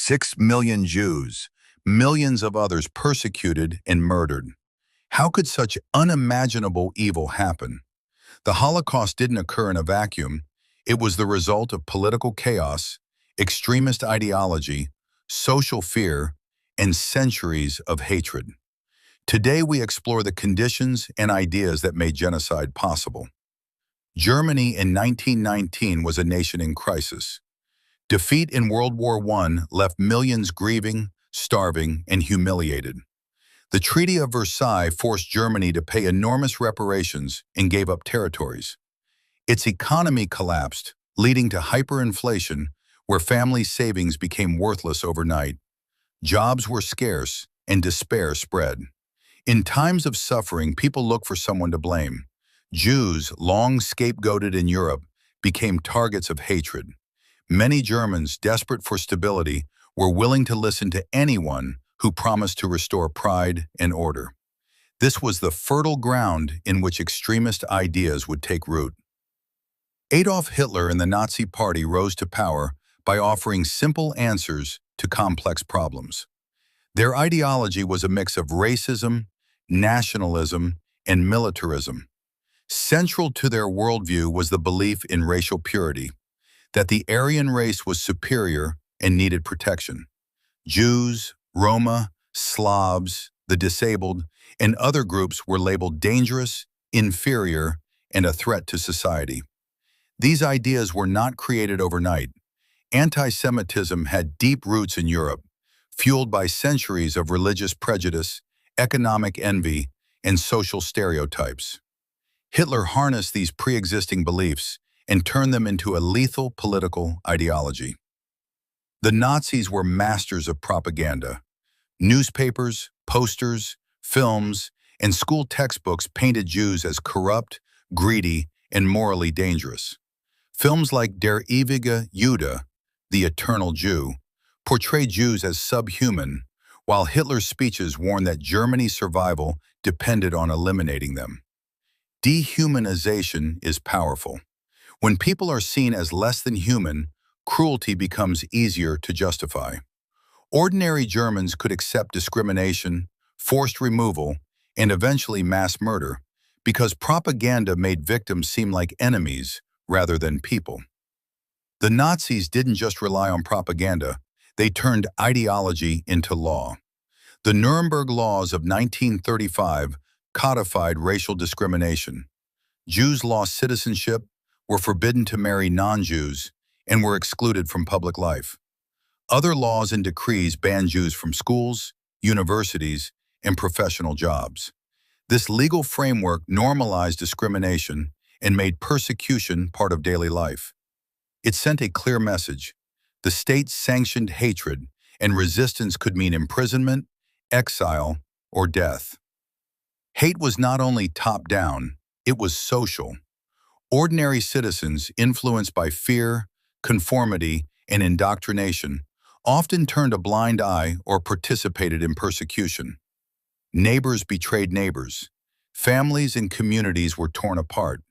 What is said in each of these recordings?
6 million Jews, millions of others persecuted and murdered. How could such unimaginable evil happen? The Holocaust didn't occur in a vacuum. It was the result of political chaos, extremist ideology, social fear, and centuries of hatred. Today we explore the conditions and ideas that made genocide possible. Germany in 1919 was a nation in crisis. Defeat in World War I left millions grieving, starving, and humiliated. The Treaty of Versailles forced Germany to pay enormous reparations and gave up territories. Its economy collapsed, leading to hyperinflation, where family savings became worthless overnight. Jobs were scarce, and despair spread. In times of suffering, people look for someone to blame. Jews, long scapegoated in Europe, became targets of hatred. Many Germans, desperate for stability, were willing to listen to anyone who promised to restore pride and order. This was the fertile ground in which extremist ideas would take root. Adolf Hitler and the Nazi Party rose to power by offering simple answers to complex problems. Their ideology was a mix of racism, nationalism, and militarism. Central to their worldview was the belief in racial purity, that the Aryan race was superior and needed protection. Jews, Roma, Slavs, the disabled, and other groups were labeled dangerous, inferior, and a threat to society. These ideas were not created overnight. Anti-Semitism had deep roots in Europe, fueled by centuries of religious prejudice, economic envy, and social stereotypes. Hitler harnessed these pre-existing beliefs and turned them into a lethal political ideology. The Nazis were masters of propaganda. Newspapers, posters, films, and school textbooks painted Jews as corrupt, greedy, and morally dangerous. Films like Der ewige Jude, The Eternal Jew, portrayed Jews as subhuman, while Hitler's speeches warned that Germany's survival depended on eliminating them. Dehumanization is powerful. When people are seen as less than human, cruelty becomes easier to justify. Ordinary Germans could accept discrimination, forced removal, and eventually mass murder because propaganda made victims seem like enemies rather than people. The Nazis didn't just rely on propaganda, they turned ideology into law. The Nuremberg Laws of 1935 codified racial discrimination. Jews lost citizenship, were forbidden to marry non-Jews, and were excluded from public life. Other laws and decrees banned Jews from schools, universities, and professional jobs. This legal framework normalized discrimination and made persecution part of daily life. It sent a clear message. The state sanctioned hatred, and resistance could mean imprisonment, exile, or death. Hate was not only top-down, it was social. Ordinary citizens, influenced by fear, conformity, and indoctrination, often turned a blind eye or participated in persecution. Neighbors betrayed neighbors. Families and communities were torn apart.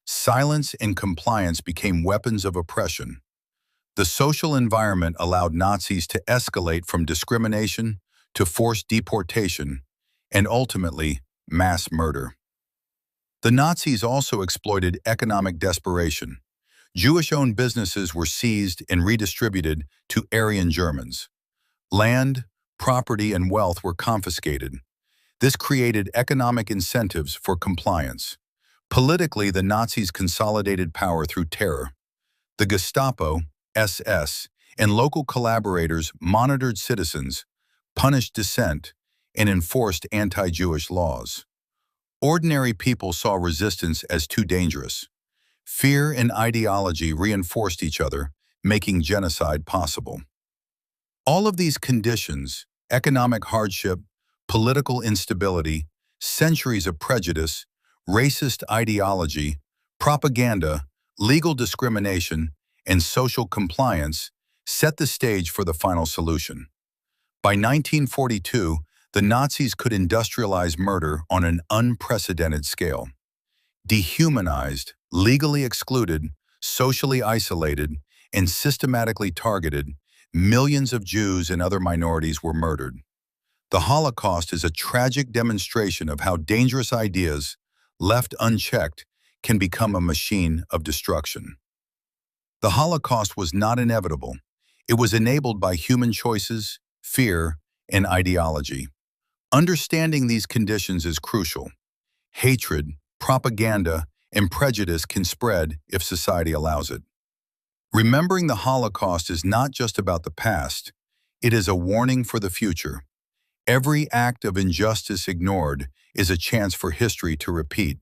Silence and compliance became weapons of oppression. The social environment allowed Nazis to escalate from discrimination to forced deportation and ultimately mass murder. The Nazis also exploited economic desperation. Jewish-owned businesses were seized and redistributed to Aryan Germans. Land, property, and wealth were confiscated. This created economic incentives for compliance. Politically, the Nazis consolidated power through terror. The Gestapo, SS, and local collaborators monitored citizens, punished dissent, and enforced anti-Jewish laws. Ordinary people saw resistance as too dangerous. Fear and ideology reinforced each other, making genocide possible. All of these conditions, economic hardship, political instability, centuries of prejudice, racist ideology, propaganda, legal discrimination, and social compliance, set the stage for the final solution. By 1942, the Nazis could industrialize murder on an unprecedented scale. Dehumanized, legally excluded, socially isolated, and systematically targeted, Millions of Jews and other minorities were murdered. The Holocaust is a tragic demonstration of how dangerous ideas, left unchecked, can become a machine of destruction. The Holocaust was not inevitable. It was enabled by human choices, fear, and ideology. Understanding these conditions is crucial. Hatred, propaganda, and prejudice can spread if society allows it. Remembering the Holocaust is not just about the past, it is a warning for the future. Every act of injustice ignored is a chance for history to repeat.